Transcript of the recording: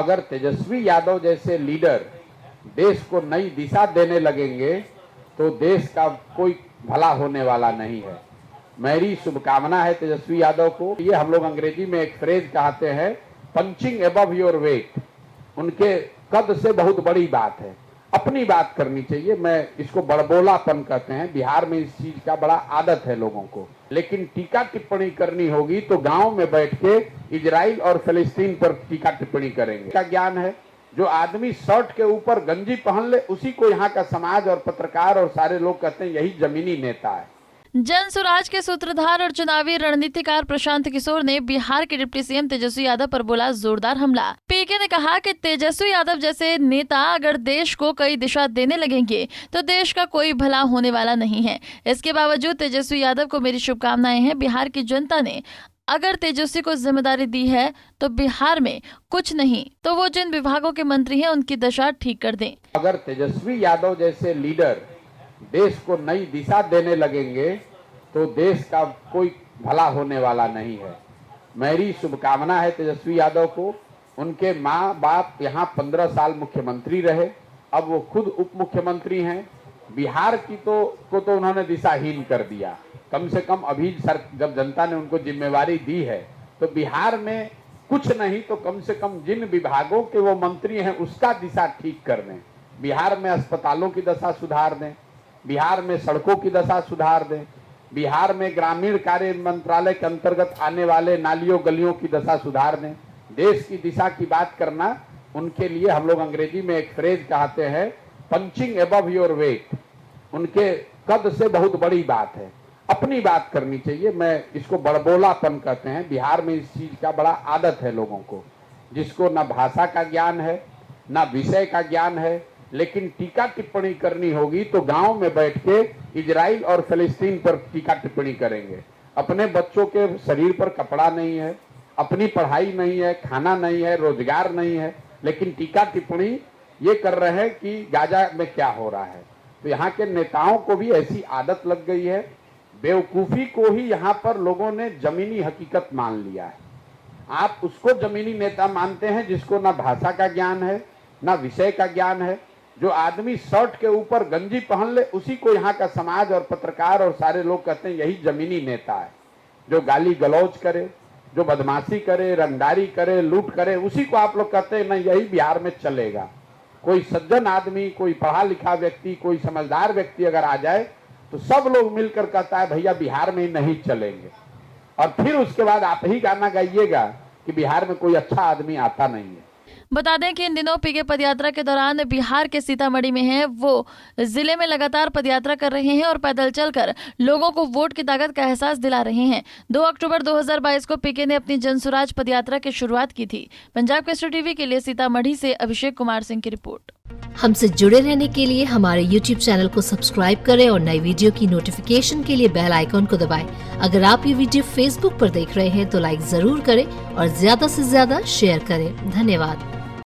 अगर तेजस्वी यादव जैसे लीडर देश को नई दिशा देने लगेंगे तो देश का कोई भला होने वाला नहीं है। मेरी शुभकामना है तेजस्वी यादव को। ये हम लोग अंग्रेजी में एक फ्रेज कहते हैं, पंचिंग अबव योर वेट। उनके कद से बहुत बड़ी बात है, अपनी बात करनी चाहिए। मैं इसको बड़बोलापन कहते हैं, बिहार में इस चीज का बड़ा आदत है लोगों को। लेकिन टीका टिप्पणी करनी होगी तो गांव में बैठ के इजराइल और फिलिस्तीन पर टीका टिप्पणी करेंगे। क्या ज्ञान है? जो आदमी शर्ट के ऊपर गंजी पहन ले उसी को यहाँ का समाज और पत्रकार और सारे लोग कहते हैं यही जमीनी नेता है। जन स्वराज के सूत्रधार और चुनावी रणनीतिकार प्रशांत किशोर ने बिहार के डिप्टी सीएम तेजस्वी यादव पर बोला जोरदार हमला। पीके ने कहा कि तेजस्वी यादव जैसे नेता अगर देश को कई दिशा देने लगेंगे तो देश का कोई भला होने वाला नहीं है। इसके बावजूद तेजस्वी यादव को मेरी शुभकामनाएं हैं। बिहार की जनता ने अगर तेजस्वी को जिम्मेदारी दी है तो बिहार में कुछ नहीं तो वो जिन विभागों के मंत्री हैं उनकी दशा ठीक कर दें। अगर तेजस्वी यादव जैसे लीडर देश को नई दिशा देने लगेंगे तो देश का कोई भला होने वाला नहीं है। मेरी शुभकामना है तेजस्वी यादव को। उनके माँ बाप यहाँ 15 साल मुख्यमंत्री रहे, अब वो खुद उप मुख्यमंत्री हैं। बिहार की को तो उन्होंने दिशाहीन कर दिया। कम से कम अभी जब जनता ने उनको जिम्मेवारी दी है तो बिहार में कुछ नहीं तो कम से कम जिन विभागों के वो मंत्री हैं उसका दिशा ठीक कर दें। बिहार में अस्पतालों की दशा सुधार दें, बिहार में सड़कों की दशा सुधार दें, बिहार में ग्रामीण कार्य मंत्रालय के अंतर्गत आने वाले नालियों गलियों की दशा सुधार दें। देश की दिशा की बात करना उनके लिए हम लोग अंग्रेजी में एक फ्रेज कहते हैं, पंचिंग अबव योर वेट। उनके कद से बहुत बड़ी बात है, अपनी बात करनी चाहिए। मैं इसको बड़बोलापन कहते हैं, बिहार में इस चीज का बड़ा आदत है लोगों को, जिसको ना भाषा का ज्ञान है ना विषय का ज्ञान है। लेकिन टीका टिप्पणी करनी होगी तो गांव में बैठ के इजराइल और फिलिस्तीन पर टीका टिप्पणी करेंगे। अपने बच्चों के शरीर पर कपड़ा नहीं है, अपनी पढ़ाई नहीं है, खाना नहीं है, रोजगार नहीं है, लेकिन टीका टिप्पणी ये कर रहे हैं कि गाजा में क्या हो रहा है। तो यहाँ के नेताओं को भी ऐसी आदत लग गई है, बेवकूफी को ही यहाँ पर लोगों ने जमीनी हकीकत मान लिया है। आप उसको जमीनी नेता मानते हैं जिसको ना भाषा का ज्ञान है ना विषय का ज्ञान है। जो आदमी शर्ट के ऊपर गंजी पहन ले उसी को यहाँ का समाज और पत्रकार और सारे लोग कहते हैं यही जमीनी नेता है। जो गाली गलौज करे, जो बदमाशी करे, रंगदारी करे, लूट करे, उसी को आप लोग कहते हैं ना यही बिहार में चलेगा। कोई सज्जन आदमी, कोई पढ़ा लिखा व्यक्ति, कोई समझदार व्यक्ति अगर आ जाए तो सब लोग मिलकर कहता है भैया बिहार में नहीं चलेंगे। और फिर उसके बाद आप ही गाना गाइएगा कि बिहार में कोई अच्छा आदमी आता नहीं है। बता दें कि इन दिनों पीके पदयात्रा के दौरान बिहार के सीतामढ़ी में हैं। वो जिले में लगातार पदयात्रा कर रहे हैं और पैदल चलकर लोगों को वोट की ताकत का एहसास दिला रहे हैं। 2 अक्टूबर 2022 को पीके ने अपनी जनसुराज पदयात्रा की शुरुआत की थी। पंजाब केसरी टीवी के लिए सीतामढ़ी से अभिषेक कुमार सिंह की रिपोर्ट। हमसे जुड़े रहने के लिए हमारे YouTube चैनल को सब्सक्राइब करें और नई वीडियो की नोटिफिकेशन के लिए बेल आइकॉन को दबाएं। अगर आप ये वीडियो Facebook पर देख रहे हैं तो लाइक जरूर करें और ज्यादा से ज्यादा शेयर करें। धन्यवाद।